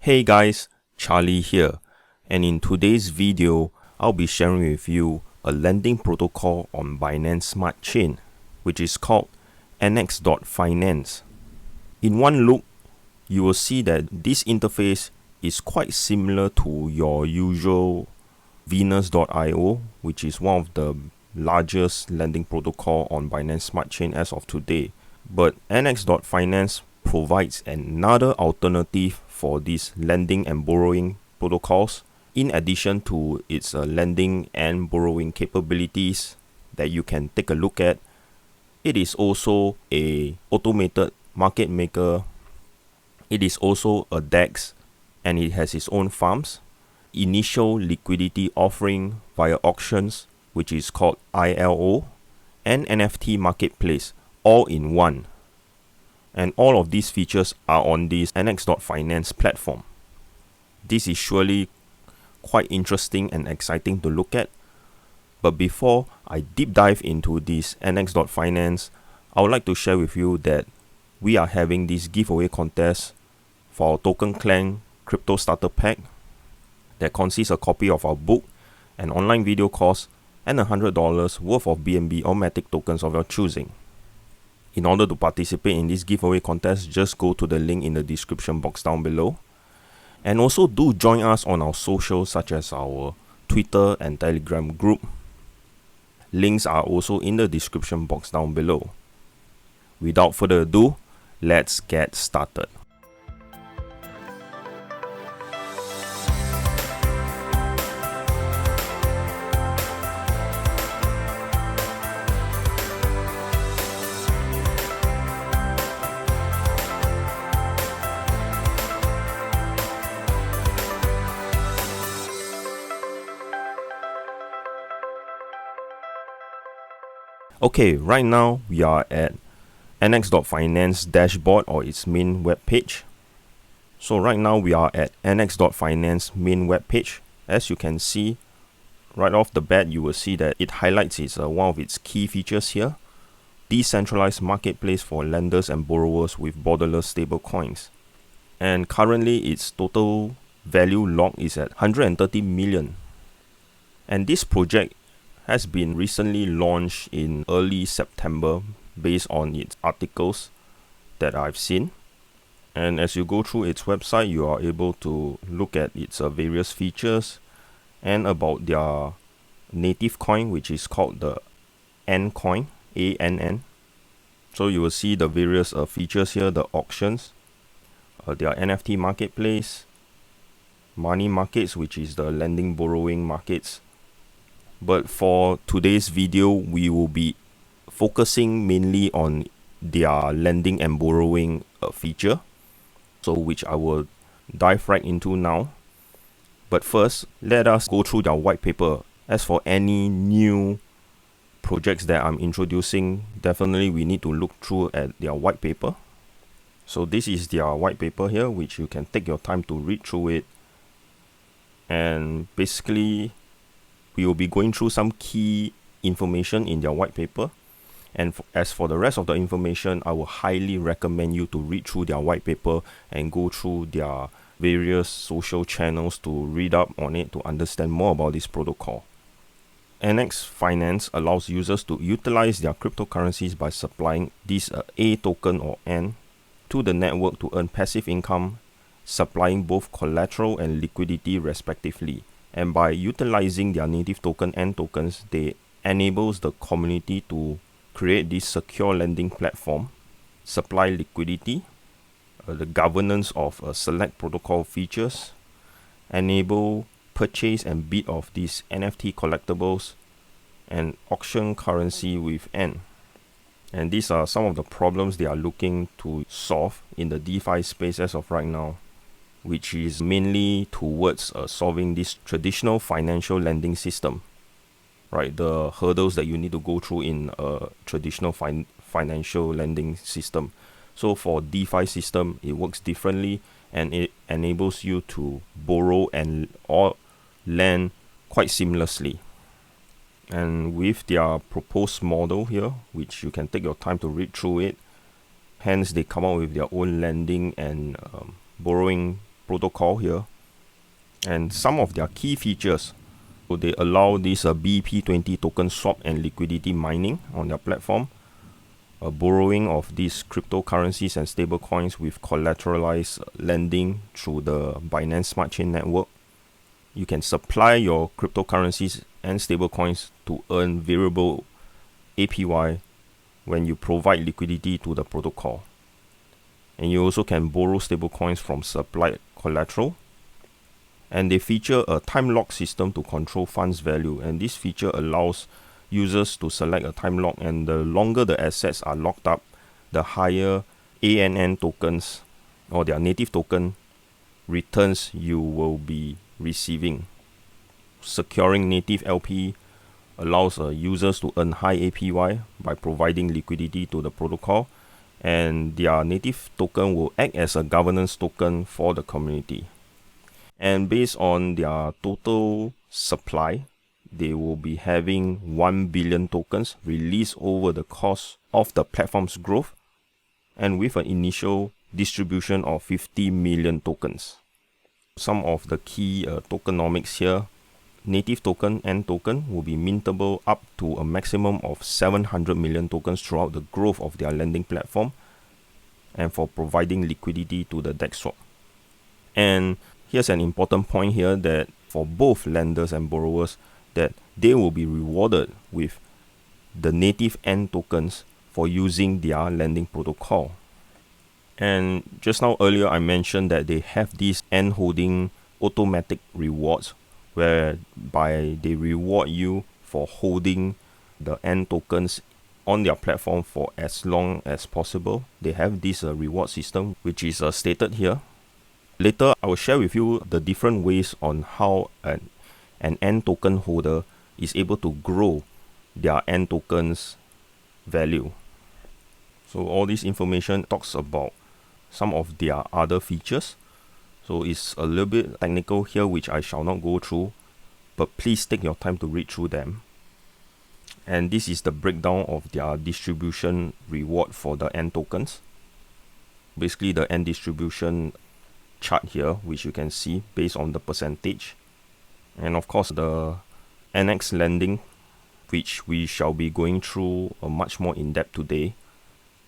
Hey guys, Charlie here, and in today's video, I'll be sharing with you a lending protocol on Binance Smart Chain, which is called Annex Finance. In one look, you will see that this interface is quite similar to your usual Venus.io, which is one of the largest lending protocol on Binance Smart Chain as of today. But Annex Finance provides another alternative for these lending and borrowing protocols, in addition to its lending and borrowing capabilities that you can take a look at. It is also a automated market maker. It is also a DEX, and it has its own farms, initial liquidity offering via auctions, which is called ILO, and NFT marketplace, all in one. And all of these features are on this Annex Finance platform. This is surely quite interesting and exciting to look at. But before I deep dive into this Annex Finance, I would like to share with you that we are having this giveaway contest for our TokenClan Crypto Starter Pack that consists a copy of our book, an online video course, and $100 worth of BNB or MATIC tokens of your choosing. In order to participate in this giveaway contest, just go to the link in the description box down below. And also do join us on our socials such as our Twitter and Telegram group. Links are also in the description box down below. Without further ado, let's get started. Okay, right now we are at Annex Finance dashboard or its main web page. So right now we are at Annex Finance main web page. As you can see, right off the bat, you will see that it highlights one of its key features here: decentralized marketplace for lenders and borrowers with borderless stablecoins. And currently its total value locked is at 130 million. And this project has been recently launched in early September based on its articles that I've seen. And as you go through its website, you are able to look at its various features and about their native coin, which is called the N coin, ANN. So you will see the various features here: the auctions, their NFT marketplace, money markets, which is the lending borrowing markets. But for today's video, we will be focusing mainly on their lending and borrowing feature, so which I will dive right into now. But first, let us go through their white paper. As for any new projects that I'm introducing, definitely we need to look through at their white paper. So this is their white paper here, which you can take your time to read through it. And basically, we will be going through some key information in their white paper. And as for the rest of the information, I will highly recommend you to read through their white paper and go through their various social channels to read up on it to understand more about this protocol. Annex Finance allows users to utilize their cryptocurrencies by supplying this A token or N to the network to earn passive income, supplying both collateral and liquidity respectively. And by utilizing their native token N tokens, they enables the community to create this secure lending platform, supply liquidity, the governance of select protocol features, enable purchase and bid of these NFT collectibles, and auction currency with N. And these are some of the problems they are looking to solve in the DeFi space as of right now, which is mainly towards solving this traditional financial lending system, right? The hurdles that you need to go through in a traditional financial lending system. So for DeFi system, it works differently, and it enables you to borrow and or lend quite seamlessly. And with their proposed model here, which you can take your time to read through it, hence they come out with their own lending and borrowing protocol here, and some of their key features. So they allow this BP20 token swap and liquidity mining on their platform, borrowing of these cryptocurrencies and stablecoins with collateralized lending through the Binance Smart Chain network. You can supply your cryptocurrencies and stablecoins to earn variable APY when you provide liquidity to the protocol. And you also can borrow stablecoins from supplied collateral. And they feature a time lock system to control funds value, and this feature allows users to select a time lock, and the longer the assets are locked up, the higher ANN tokens or their native token returns you will be receiving. Securing native LP allows users to earn high APY by providing liquidity to the protocol, and their native token will act as a governance token for the community. And based on their total supply, they will be having 1 billion tokens released over the course of the platform's growth, and with an initial distribution of 50 million tokens. Some of the key tokenomics here: native token and token will be mintable up to a maximum of 700 million tokens throughout the growth of their lending platform, and for providing liquidity to the DEX swap. And here's an important point here, that for both lenders and borrowers, that they will be rewarded with the native N tokens for using their lending protocol. And just now earlier I mentioned that they have these N holding automatic rewards, whereby they reward you for holding the N tokens on their platform for as long as possible. They have this reward system, which is stated here. Later I will share with you the different ways on how an N token holder is able to grow their N tokens value. So all this information talks about some of their other features. So it's a little bit technical here, which I shall not go through, but please take your time to read through them. And this is the breakdown of their distribution reward for the N tokens. Basically the N distribution chart here, which you can see based on the percentage. And of course the Annex lending, which we shall be going through much more in depth today.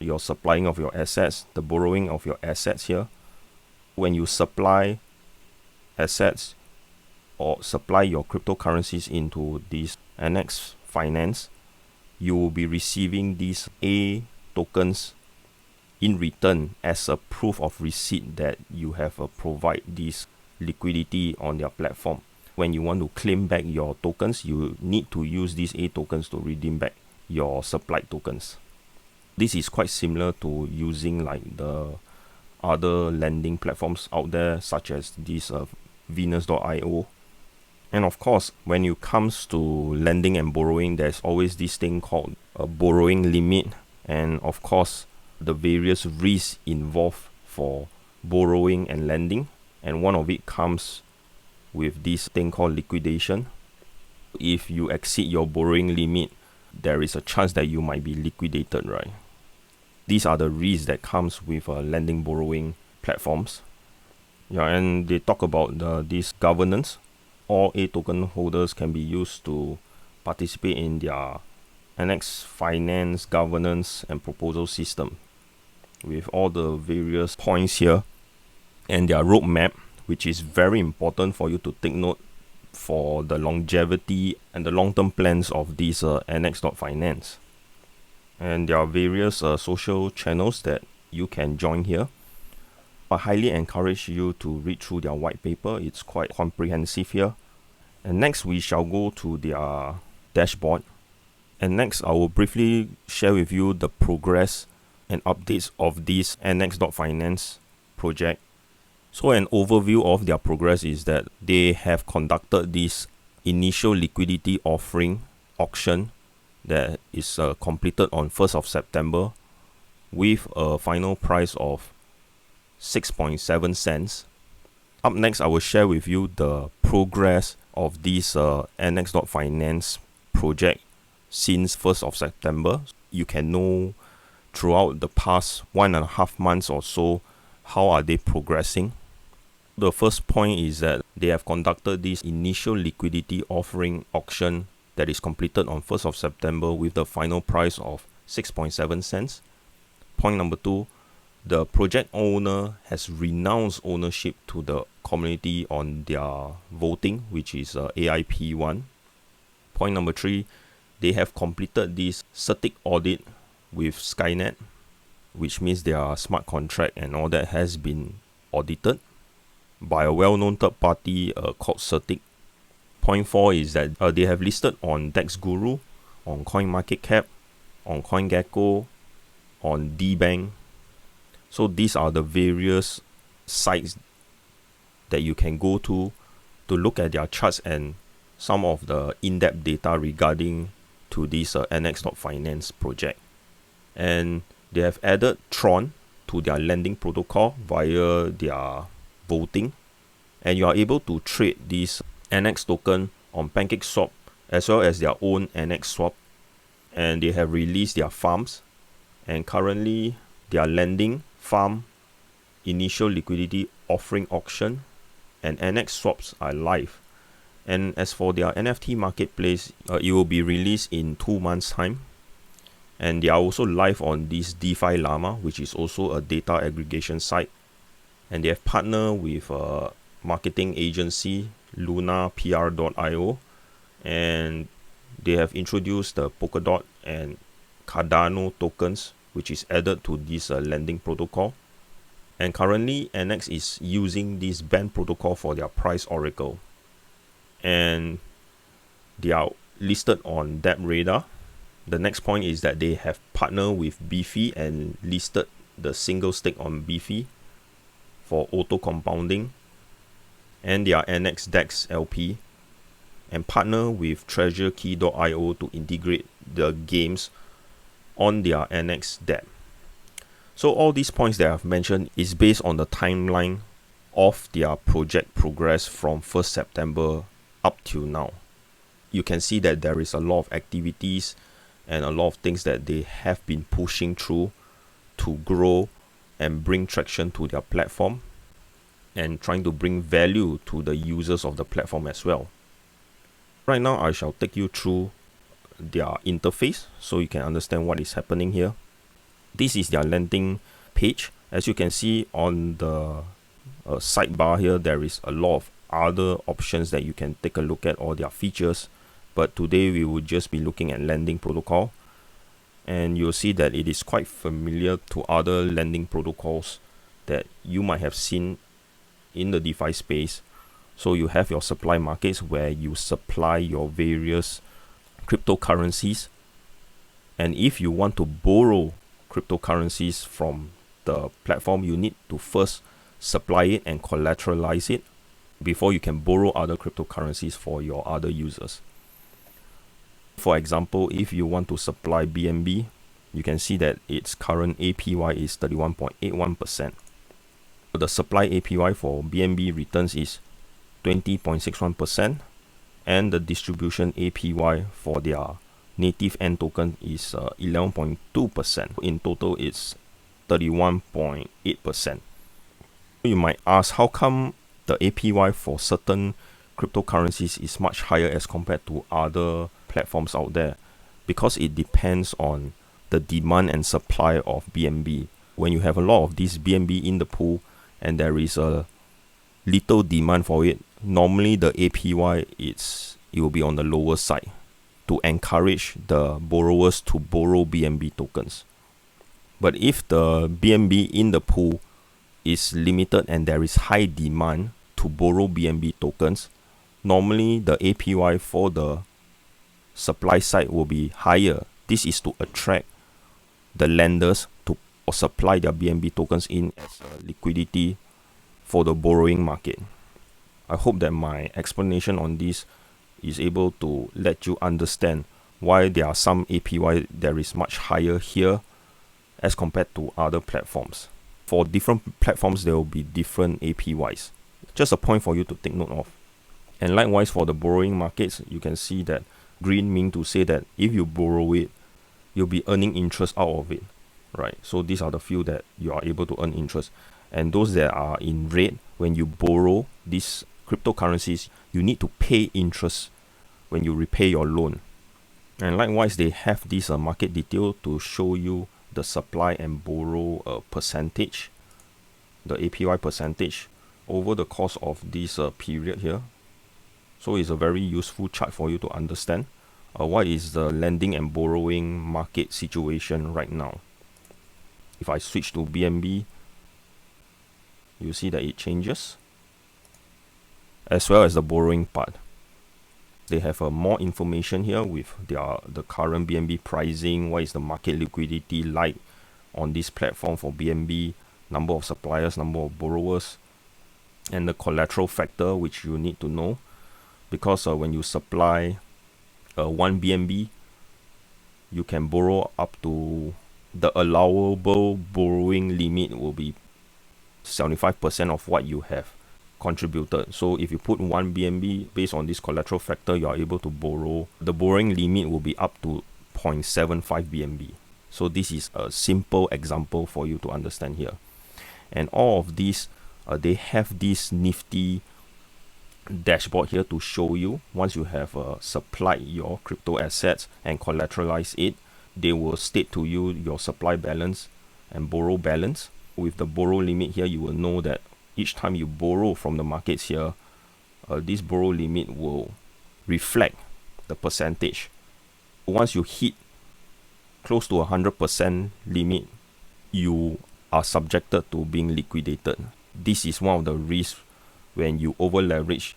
Your supplying of your assets, the borrowing of your assets here. When you supply assets or supply your cryptocurrencies into this Annex Finance, you will be receiving these A tokens in return as a proof of receipt that you have provide this liquidity on their platform. When you want to claim back your tokens, you need to use these A tokens to redeem back your supplied tokens. This is quite similar to using like the other lending platforms out there, such as this Venus.io. And of course, when it comes to lending and borrowing, there's always this thing called a borrowing limit, and of course the various risks involved for borrowing and lending, and one of it comes with this thing called liquidation. If you exceed your borrowing limit, there is a chance that you might be liquidated, right? These are the risks that comes with lending borrowing platforms. Yeah, and they talk about this governance. All A token holders can be used to participate in their Annex Finance governance and proposal system, with all the various points here and their roadmap, which is very important for you to take note for the longevity and the long-term plans of this Annex.finance. And there are various social channels that you can join here. I highly encourage you to read through their white paper. It's quite comprehensive here. And next we shall go to their dashboard. And next I will briefly share with you the progress and updates of this Annex.finance project. So an overview of their progress is that they have conducted this initial liquidity offering auction that is completed on 1st of September with a final price of 6.7 cents. Up next, I will share with you the progress of this Annex.finance project since 1st of September. You can know throughout the past 1.5 months or so how are they progressing. The first point is that they have conducted this initial liquidity offering auction that is completed on 1st of September with the final price of 6.7 cents. Point number 2, the project owner has renounced ownership to the community on their voting, which is AIP1. Point number 3, they have completed this static audit with Skynet, which means their smart contract and all that has been audited by a well-known third party called Certic. Point 4 is that they have listed on DEX Guru, on CoinMarketCap, on CoinGecko, on DBank. So these are the various sites that you can go to look at their charts and some of the in-depth data regarding to this Annex Finance project. And they have added Tron to their lending protocol via their voting, and you are able to trade this Annex token on PancakeSwap as well as their own Annex Swap. And they have released their farms, and currently their lending, farm, initial liquidity offering auction, and Annex swaps are live. And as for their NFT marketplace, it will be released in 2 months' time. And they are also live on this DeFi Llama, which is also a data aggregation site. And they have partnered with a marketing agency, lunapr.io, and they have introduced the Polkadot and Cardano tokens, which is added to this lending protocol. And currently, Annex is using this band protocol for their price oracle. And they are listed on DeppRadar. The next point is that they have partnered with BSC and listed the single stake on BSC for auto compounding, and their Annex DEX LP, and partner with TreasureKey.io to integrate the games on their Annex DApp. So all these points that I've mentioned is based on the timeline of their project progress from 1st September up till now. You can see that there is a lot of activities and a lot of things that they have been pushing through to grow and bring traction to their platform and trying to bring value to the users of the platform as well. Right now, I shall take you through their interface so you can understand what is happening here. This is their lending page. As you can see on the sidebar here, there is a lot of other options that you can take a look at, all their features. But today we will just be looking at lending protocol, and you'll see that it is quite familiar to other lending protocols that you might have seen in the DeFi space. So you have your supply markets where you supply your various cryptocurrencies, and if you want to borrow cryptocurrencies from the platform, you need to first supply it and collateralize it before you can borrow other cryptocurrencies for your other users. For example, if you want to supply BNB, you can see that its current APY is 31.81%. The supply APY for BNB returns is 20.61%, and the distribution APY for their native N token is 11.2%. In total, it's 31.8%. You might ask, how come the APY for certain cryptocurrencies is much higher as compared to other platforms out there? Because it depends on the demand and supply of BNB. When you have a lot of this BNB in the pool and there is a little demand for it, normally the APY it will be on the lower side to encourage the borrowers to borrow BNB tokens. But if the BNB in the pool is limited and there is high demand to borrow BNB tokens, normally the APY for the supply side will be higher. This is to attract the lenders to supply their BNB tokens in as liquidity for the borrowing market. I hope that my explanation on this is able to let you understand why there are some APY that is much higher here as compared to other platforms. For different platforms, there will be different APYs. Just a point for you to take note of. And likewise for the borrowing markets, you can see that green mean to say that if you borrow it, you'll be earning interest out of it, right? So these are the few that you are able to earn interest. And those that are in red, when you borrow these cryptocurrencies, you need to pay interest when you repay your loan. And likewise, they have this market detail to show you the supply and borrow percentage, the APY percentage over the course of this period here. So it's a very useful chart for you to understand what is the lending and borrowing market situation right now. If I switch to BNB, you see that it changes, as well as the borrowing part. They have more information here with the current BNB pricing, what is the market liquidity like on this platform for BNB, number of suppliers, number of borrowers, and the collateral factor, which you need to know, because when you supply 1 BNB, you can borrow up to the allowable borrowing limit will be 75% of what you have contributed. So if you put 1 BNB based on this collateral factor, you are able to borrow. The borrowing limit will be up to 0.75 BNB. So this is a simple example for you to understand here. And all of these, they have this nifty dashboard here to show you once you have supplied your crypto assets and collateralized it, they will state to you your supply balance and borrow balance. With the borrow limit here, you will know that each time you borrow from the markets here, this borrow limit will reflect the percentage. Once you hit close to 100% limit, you are subjected to being liquidated. This is one of the risks when you over leverage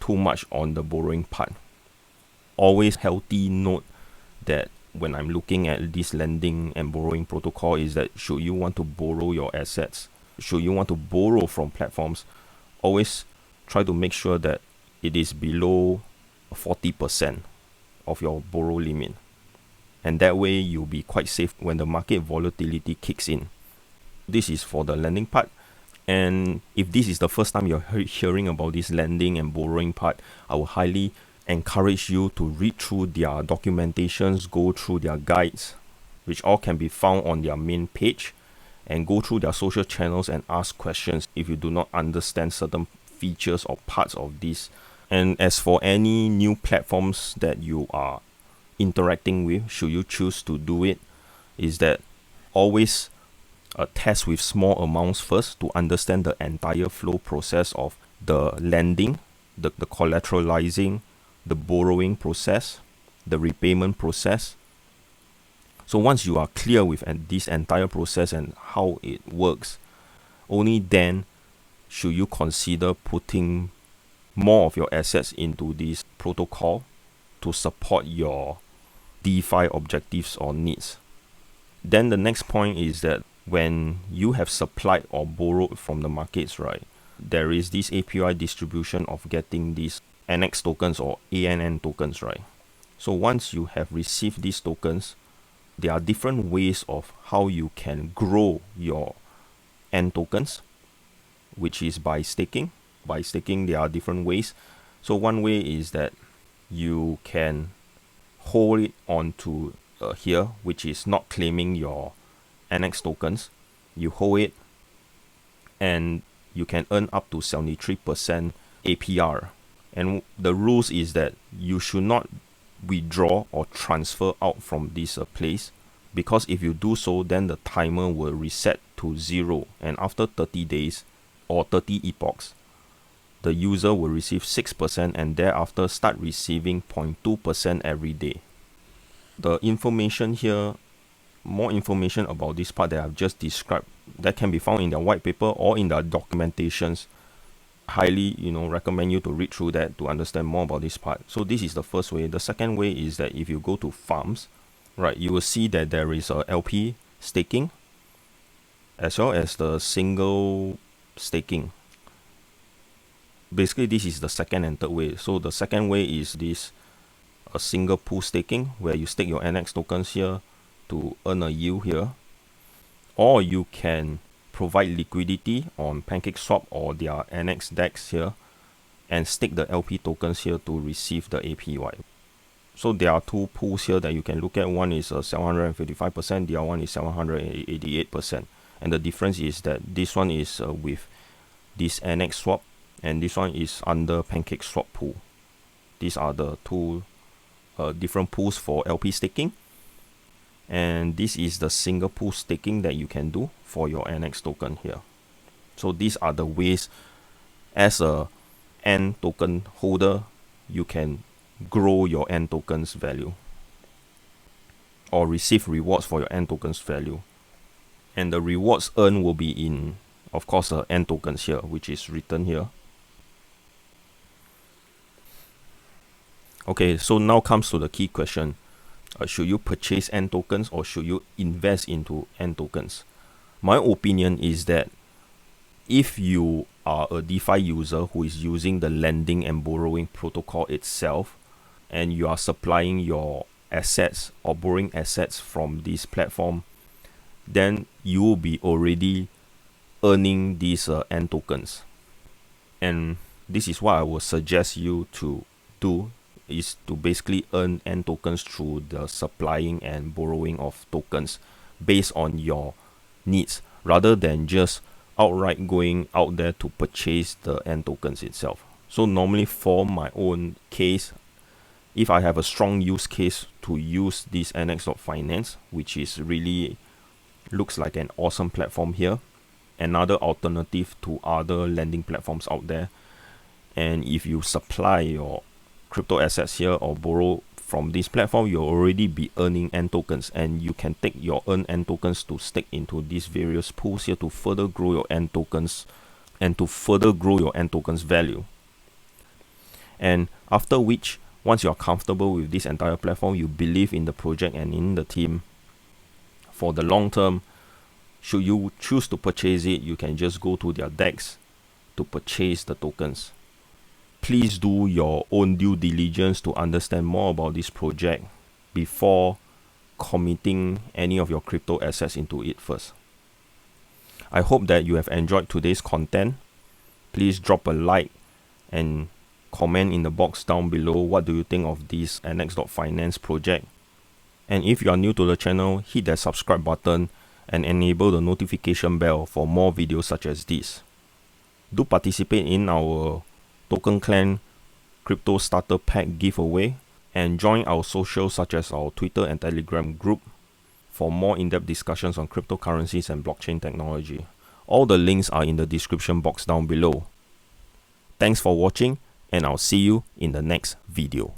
too much on the borrowing part. Always healthy note that when I'm looking at this lending and borrowing protocol is that should you want to borrow your assets, should you want to borrow from platforms, always try to make sure that it is below 40% of your borrow limit. And that way you'll be quite safe when the market volatility kicks in. This is for the lending part. And if this is the first time you're hearing about this lending and borrowing part, I will highly encourage you to read through their documentations, go through their guides, which all can be found on their main page, and go through their social channels and ask questions if you do not understand certain features or parts of this. And as for any new platforms that you are interacting with, should you choose to do it, is that always test with small amounts first to understand the entire flow process of the lending, the collateralizing, the borrowing process, the repayment process. So once you are clear with this entire process and how it works, only then should you consider putting more of your assets into this protocol to support your DeFi objectives or needs. Then the next point is that when you have supplied or borrowed from the markets, right, there is this API distribution of getting these Annex tokens or ANN tokens, right? So once you have received these tokens, there are different ways of how you can grow your N tokens, which is by staking. By staking, there are different ways. So one way is that you can hold it onto here, which is not claiming your Annex tokens. You hold it and you can earn up to 73% APR. And the rules is that you should not withdraw or transfer out from this place, because if you do so, then the timer will reset to 0, and after 30 days or 30 epochs, the user will receive 6% and thereafter start receiving 0.2% every day. The information here, more information about this part that I've just described, that can be found in their white paper or in their documentations. Highly, recommend you to read through that to understand more about this part. So this is the first way. The second way is that if you go to farms, right, you will see that there is a LP staking as well as the single staking. Basically, this is the second and third way. So the second way is this a single pool staking, where you stake your Annex tokens here to earn a yield here, or you can provide liquidity on PancakeSwap or their Annex DEX here and stake the LP tokens here to receive the APY. So there are two pools here that you can look at. One is 755%, the other one is 788%. And the difference is that this one is with this Annex swap, and this one is under Pancake swap pool. These are the two different pools for LP staking, and this is the single pool staking that you can do for your Annex token here. So these are the ways as a N token holder you can grow your N tokens value or receive rewards for your N tokens value. And the rewards earned will be in, of course, N tokens here, which is written here. Okay, so now comes to the key question. Should you purchase N tokens or should you invest into N tokens? My opinion is that if you are a DeFi user who is using the lending and borrowing protocol itself, and you are supplying your assets or borrowing assets from this platform, then you will be already earning these N tokens. And this is what I would suggest you to do, is to basically earn N tokens through the supplying and borrowing of tokens based on your needs, rather than just outright going out there to purchase the N tokens itself. So normally for my own case, if I have a strong use case to use this Annex Finance, which is really looks like an awesome platform here, another alternative to other lending platforms out there, and if you supply your crypto assets here or borrow from this platform, you'll already be earning N tokens, and you can take your earned N tokens to stake into these various pools here to further grow your N tokens and to further grow your N tokens value. And after which, once you're comfortable with this entire platform, you believe in the project and in the team, for the long term, should you choose to purchase it, you can just go to their DEX to purchase the tokens. Please do your own due diligence to understand more about this project before committing any of your crypto assets into it first. I hope that you have enjoyed today's content. Please drop a like and comment in the box down below what do you think of this Annex Finance project. And if you are new to the channel, hit that subscribe button and enable the notification bell for more videos such as this. Do participate in our TokenClan Crypto Starter Pack giveaway and join our socials such as our Twitter and Telegram group for more in-depth discussions on cryptocurrencies and blockchain technology. All the links are in the description box down below. Thanks for watching, and I'll see you in the next video.